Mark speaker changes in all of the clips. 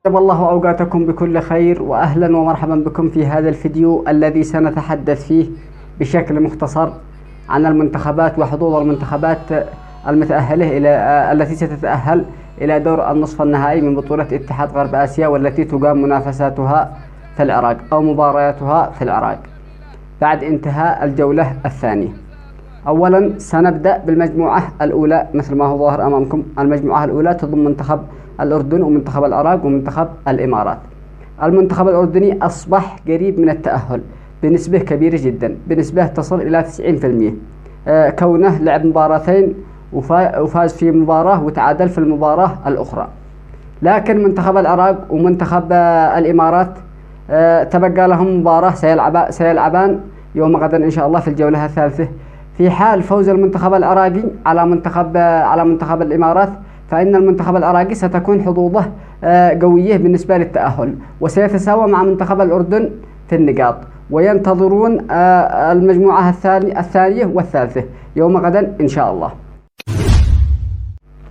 Speaker 1: طيب الله أوقاتكم بكل خير، وأهلا ومرحبا بكم في هذا الفيديو الذي سنتحدث فيه بشكل مختصر عن المنتخبات وحظوظ المنتخبات المتأهلة التي ستتأهل إلى دور النصف النهائي من بطولة اتحاد غرب آسيا، والتي تقام منافساتها في العراق أو مبارياتها في العراق بعد انتهاء الجولة الثانية. أولا سنبدأ بالمجموعة الأولى مثل ما هو ظاهر أمامكم. المجموعة الأولى تضم منتخب الأردن ومنتخب العراق ومنتخب الإمارات. المنتخب الأردني أصبح قريب من التأهل بنسبة كبيرة جدا، بنسبة تصل إلى 90%، كونه لعب مباراتين وفاز في مباراة وتعادل في المباراة الأخرى. لكن منتخب العراق ومنتخب الإمارات تبقى لهم مباراة سيلعبان يوم غدا إن شاء الله في الجولة الثالثة. في حال فوز المنتخب العراقي على منتخب الإمارات، فإن المنتخب العراقي ستكون حظوظه قوية بالنسبة للتأهل، وسيتساوى مع منتخب الأردن في النقاط، وينتظرون المجموعة الثانية والثالثة يوم غدا إن شاء الله.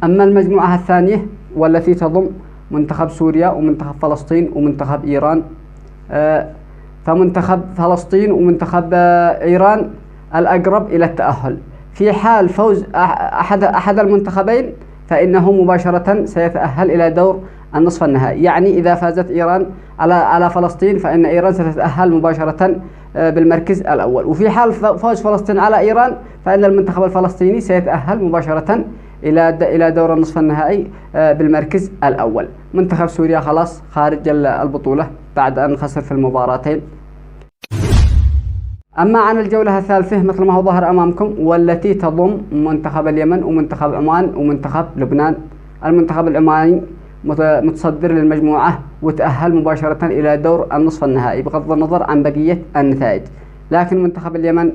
Speaker 1: أما المجموعة الثانية والتي تضم منتخب سوريا ومنتخب فلسطين ومنتخب إيران، فمنتخب فلسطين ومنتخب إيران الأقرب إلى التأهل. في حال فوز أحد المنتخبين فإنه مباشرة سيتأهل إلى دور النصف النهائي. يعني إذا فازت إيران على فلسطين فإن إيران ستتأهل مباشرة بالمركز الأول. وفي حال فوز فلسطين على إيران فإن المنتخب الفلسطيني سيتأهل مباشرة إلى دور النصف النهائي بالمركز الأول. منتخب سوريا خلاص خارج البطولة بعد أن خسر في المباراتين. أما عن الجولة الثالثة مثل ما هو ظاهر أمامكم، والتي تضم منتخب اليمن ومنتخب عمان ومنتخب لبنان. المنتخب العماني متصدر للمجموعة وتأهل مباشرة إلى دور النصف النهائي بغض النظر عن بقية النتائج. لكن منتخب اليمن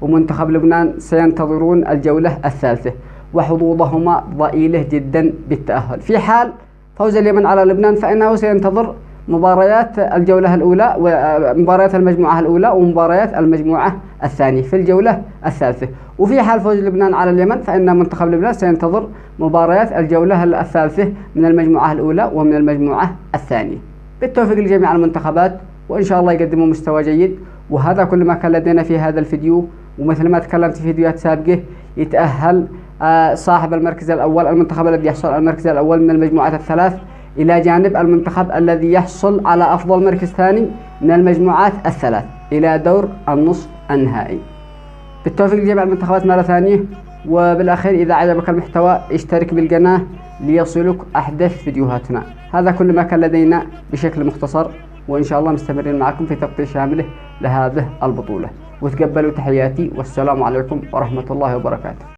Speaker 1: ومنتخب لبنان سينتظرون الجولة الثالثة، وحظوظهما ضئيلة جدا بالتأهل. في حال فوز اليمن على لبنان فإنه سينتظر مباريات الجولة الأولى ومباريات المجموعة الأولى ومباريات المجموعة الثانية في الجولة الثالثة. وفي حال فوز لبنان على اليمن فإن منتخب لبنان سينتظر مباريات الجولة الثالثة من المجموعة الأولى ومن المجموعة الثانية. بالتوفيق لجميع المنتخبات، وإن شاء الله يقدموا مستوى جيد. وهذا كل ما كان لدينا في هذا الفيديو، ومثل ما تكلمت في فيديوهات سابقة يتأهل صاحب المركز الأول، المنتخب الذي يحصل على المركز الأول من المجموعات الثلاث، إلى جانب المنتخب الذي يحصل على أفضل مركز ثاني من المجموعات الثلاث إلى دور النصف النهائي. بالتوفيق لجميع المنتخبات مرة ثانية. وبالأخير إذا عجبك المحتوى اشترك بالقناة ليصلك أحدث فيديوهاتنا. هذا كل ما كان لدينا بشكل مختصر، وإن شاء الله مستمرين معكم في تغطية شاملة لهذه البطولة. وتقبلوا تحياتي، والسلام عليكم ورحمة الله وبركاته.